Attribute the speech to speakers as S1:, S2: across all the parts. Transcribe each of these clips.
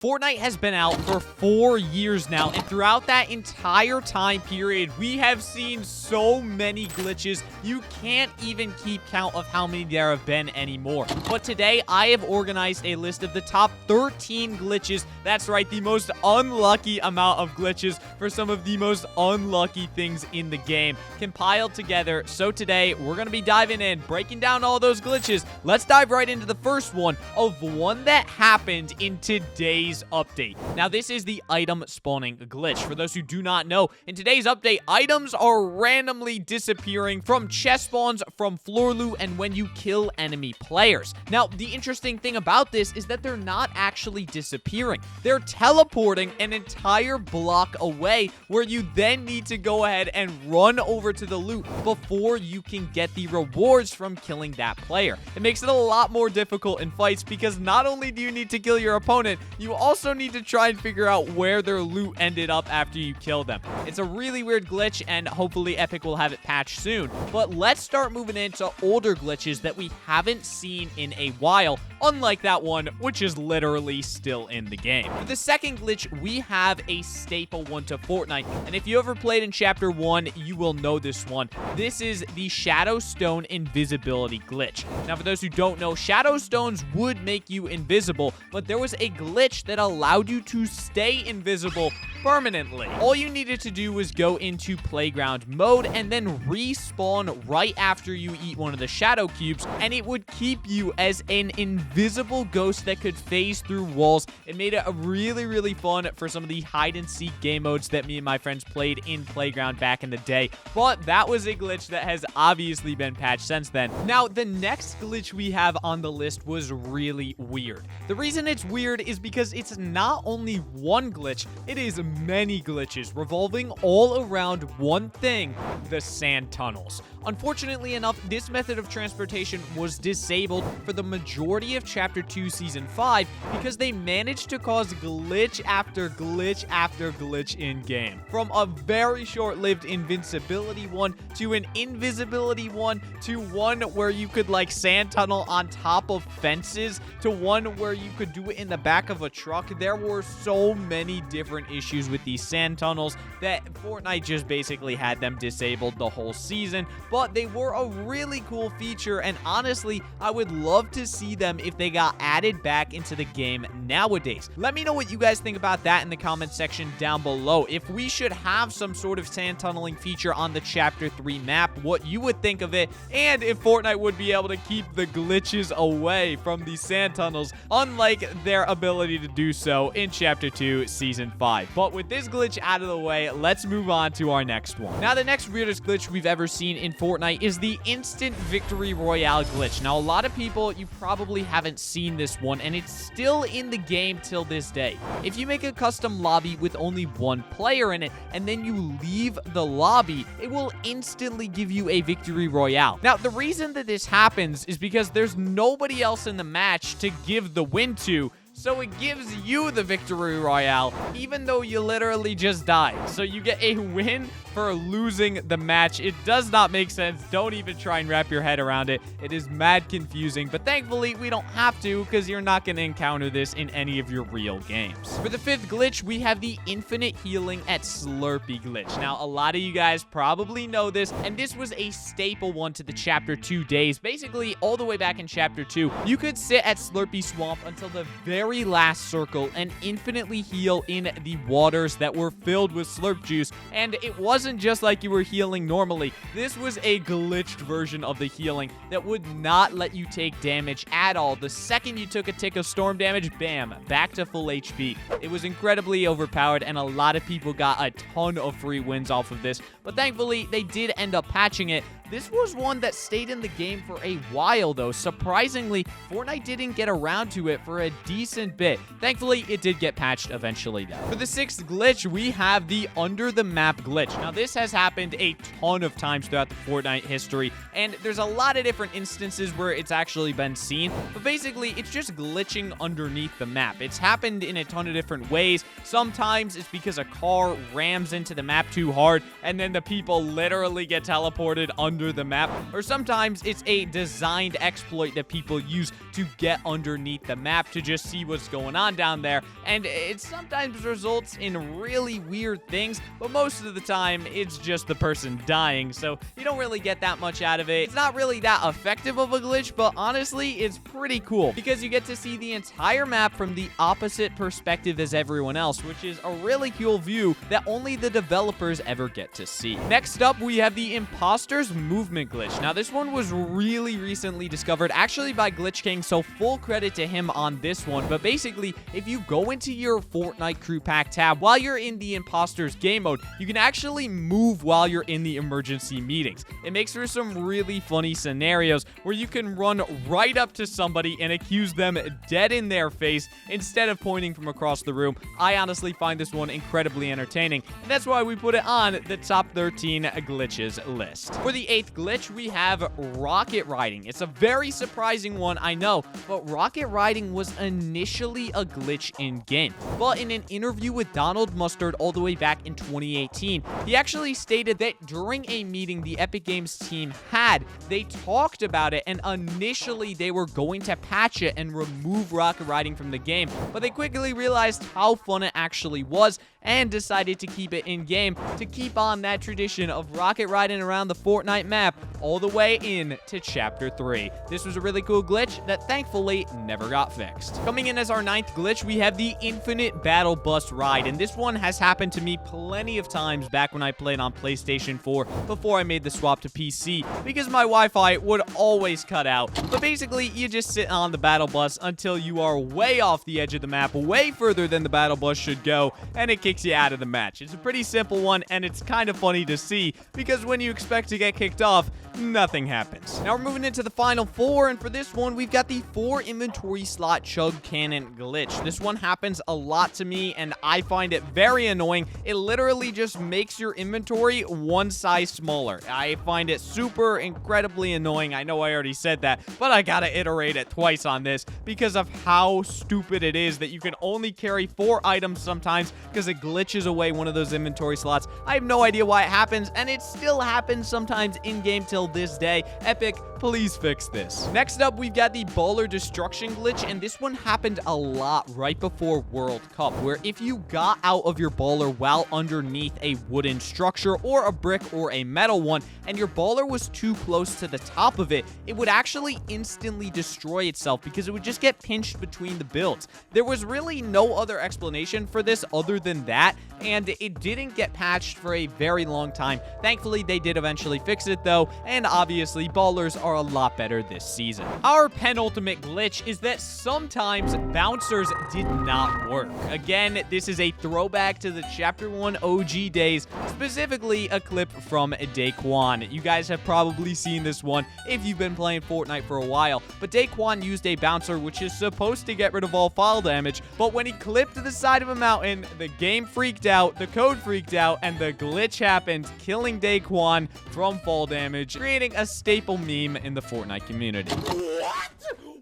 S1: Fortnite has been out for 4 years now, and throughout that entire time period, we have seen so many glitches, you can't even keep count of how many there have been anymore. But today, I have organized a list of the top 13 glitches. That's right, the most unlucky amount of glitches for some of the most unlucky things in the game compiled together. So today, we're going to be diving in, breaking down all those glitches. Let's dive right into the first one of one that happened in today's update. Now, this is the item spawning glitch. For those who do not know, in today's update, items are randomly disappearing from chest spawns, from floor loot, and when you kill enemy players. Now, the interesting thing about this is that they're not actually disappearing. They're teleporting an entire block away, where you then need to go ahead and run over to the loot before you can get the rewards from killing that player. It makes it a lot more difficult in fights because not only do you need to kill your opponent, you also need to try and figure out where their loot ended up after you kill them. It's a really weird glitch, and hopefully Epic will have it patched soon. But let's start moving into older glitches that we haven't seen in a while, unlike that one, which is literally still in the game. For the second glitch, we have a staple one to Fortnite, and if you ever played in Chapter 1, you will know this one. This is the Shadowstone Invisibility glitch. Now, for those who don't know, Shadowstones would make you invisible, but there was a glitch that allowed you to stay invisible permanently. All you needed to do was go into playground mode and then respawn right after you eat one of the shadow cubes, and it would keep you as an invisible ghost that could phase through walls. It made it really fun for some of the hide and seek game modes that me and my friends played in playground back in the day, but that was a glitch that has obviously been patched since then. Now, the next glitch we have on the list was really weird. The reason it's weird is because it's not only one glitch, it is many glitches revolving all around one thing: the sand tunnels. Unfortunately enough, this method of transportation was disabled for the majority of Chapter 2 Season 5 because they managed to cause glitch after glitch after glitch in-game. From a very short-lived invincibility one to an invisibility one to one where you could like sand tunnel on top of fences to one where you could do it in the back of a truck. There were so many different issues with these sand tunnels that Fortnite just basically had them disabled the whole season. But they were a really cool feature, and honestly, I would love to see them if they got added back into the game nowadays. Let me know what you guys think about that in the comment section down below. If we should have some sort of sand tunneling feature on the Chapter 3 map, what you would think of it, and if Fortnite would be able to keep the glitches away from these sand tunnels, unlike their ability to do so in Chapter 2 Season 5. But with this glitch out of the way, let's move on to our next one. Now, the next weirdest glitch we've ever seen in Fortnite is the instant victory royale glitch. Now, a lot of people, you probably haven't seen this one, and it's still in the game till this day. If you make a custom lobby with only one player in it, and then you leave the lobby, it will instantly give you a victory royale. Now, the reason that this happens is because there's nobody else in the match to give the win to, so it gives you the victory royale, even though you literally just died. So you get a win for losing the match. It does not make sense. Don't even try and wrap your head around it. It is mad confusing, but thankfully we don't have to because you're not going to encounter this in any of your real games. For the fifth glitch, we have the infinite healing at Slurpy glitch. Now, a lot of you guys probably know this, and this was a staple one to the Chapter 2 days. Basically, all the way back in Chapter 2, you could sit at Slurpy Swamp until the very last circle and infinitely heal in the waters that were filled with slurp juice, and it wasn't just like you were healing normally. This was a glitched version of the healing that would not let you take damage at all. The second you took a tick of storm damage, bam, back to full HP. It was incredibly overpowered, and a lot of people got a ton of free wins off of this, but thankfully they did end up patching it. This was one that stayed in the game for a while, though. Surprisingly, Fortnite didn't get around to it for a decent bit. Thankfully, it did get patched eventually, though. For the sixth glitch, we have the under the map glitch. Now, this has happened a ton of times throughout the Fortnite history, and there's a lot of different instances where it's actually been seen, but basically, it's just glitching underneath the map. It's happened in a ton of different ways. Sometimes it's because a car rams into the map too hard, and then the people literally get teleported under under the map, or sometimes it's a designed exploit that people use to get underneath the map to just see what's going on down there, and it sometimes results in really weird things, but most of the time it's just the person dying, so you don't really get that much out of it. It's not really that effective of a glitch, but honestly, it's pretty cool because you get to see the entire map from the opposite perspective as everyone else, which is a really cool view that only the developers ever get to see. Next up, we have the Imposter's Movement glitch. Now, this one was really recently discovered, actually by Glitch King, so full credit to him on this one. But basically, if you go into your Fortnite Crew Pack tab while you're in the Imposter's game mode, you can actually move while you're in the emergency meetings. It makes for some really funny scenarios where you can run right up to somebody and accuse them dead in their face instead of pointing from across the room. I honestly find this one incredibly entertaining, and that's why we put it on the top 13 glitches list. For the 8th glitch, we have rocket riding. It's a very surprising one, I know, but rocket riding was initially a glitch in-game. But in an interview with Donald Mustard all the way back in 2018, he actually stated that during a meeting the Epic Games team had, they talked about it, and initially they were going to patch it and remove rocket riding from the game, but they quickly realized how fun it actually was and decided to keep it in-game to keep on that tradition of rocket riding around the Fortnite map all the way in to Chapter 3. This was a really cool glitch that thankfully never got fixed. Coming in as our 9th glitch, we have the Infinite Battle Bus Ride, and this one has happened to me plenty of times back when I played on PlayStation 4 before I made the swap to PC, because my Wi-Fi would always cut out. But basically, you just sit on the battle bus until you are way off the edge of the map, way further than the battle bus should go, and it kicks you out of the match. It's a pretty simple one, and it's kind of funny to see, because when you expect to get kicked off, nothing happens. Now we're moving into the final 4, and for this one, we've got the 4 inventory slot chug cannon glitch. This one happens a lot to me, and I find it very annoying. It literally just makes your inventory one size smaller. I find it super incredibly annoying. I know I already said that, but I gotta iterate it twice on this because of how stupid it is that you can only carry 4 items sometimes because it glitches away one of those inventory slots. I have no idea why it happens, and it still happens sometimes in-game till this day. Epic, please fix this. Next up, we've got the baller destruction glitch, and this one happened a lot right before World Cup, where if you got out of your baller while underneath a wooden structure or a brick or a metal one, and your baller was too close to the top of it, it would actually instantly destroy itself because it would just get pinched between the builds. There was really no other explanation for this other than that, and it didn't get patched for a very long time. Thankfully, they did eventually fix it though, and obviously ballers are a lot better this season. Our penultimate glitch is that sometimes bouncers did not work. Again, this is a throwback to the Chapter 1 OG days, specifically a clip from Daquan. You guys have probably seen this one if you've been playing Fortnite for a while, but Daquan used a bouncer which is supposed to get rid of all fall damage, but when he clipped to the side of a mountain, the game freaked out, the code freaked out, and the glitch happened, killing Daquan from fall damage, creating a staple meme in the Fortnite community.
S2: What?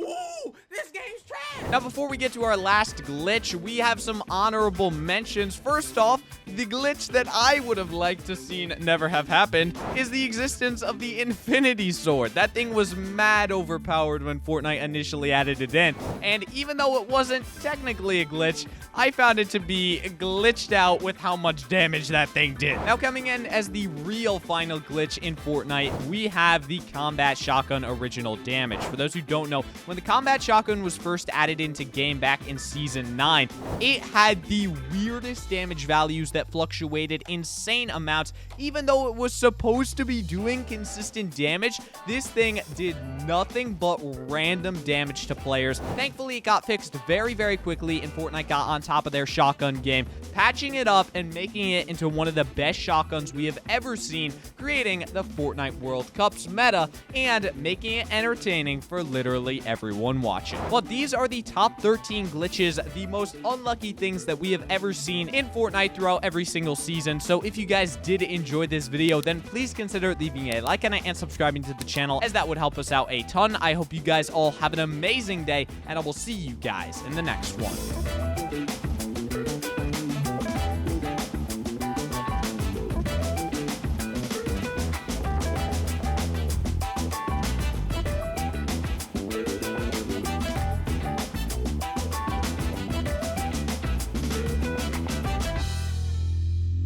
S2: Ooh, this game's trash!
S1: Now, before we get to our last glitch, we have some honorable mentions. First off, the glitch that I would have liked to seen never have happened is the existence of the Infinity Sword. That thing was mad overpowered when Fortnite initially added it in, and even though it wasn't technically a glitch, I found it to be glitched out with how much damage that thing did. Now, coming in as the real final glitch in Fortnite, we have the Combat Shotgun Original Damage. For those who don't know, when the Combat Shotgun was first added into game back in Season 9, it had the weirdest damage values that fluctuated insane amounts. Even though it was supposed to be doing consistent damage, this thing did nothing but random damage to players. Thankfully, it got fixed very, very quickly, and Fortnite got on top of their shotgun game, patching it up and making it into one of the best shotguns we have ever seen, creating the Fortnite World Cup's meta and making it entertaining for literally everyone watching. Well, these are the top 13 glitches, the most unlucky things that we have ever seen in Fortnite throughout every single season. So if you guys did enjoy this video, then please consider leaving a like on it and subscribing to the channel, as that would help us out a ton. I hope you guys all have an amazing day, and I will see you guys in the next one.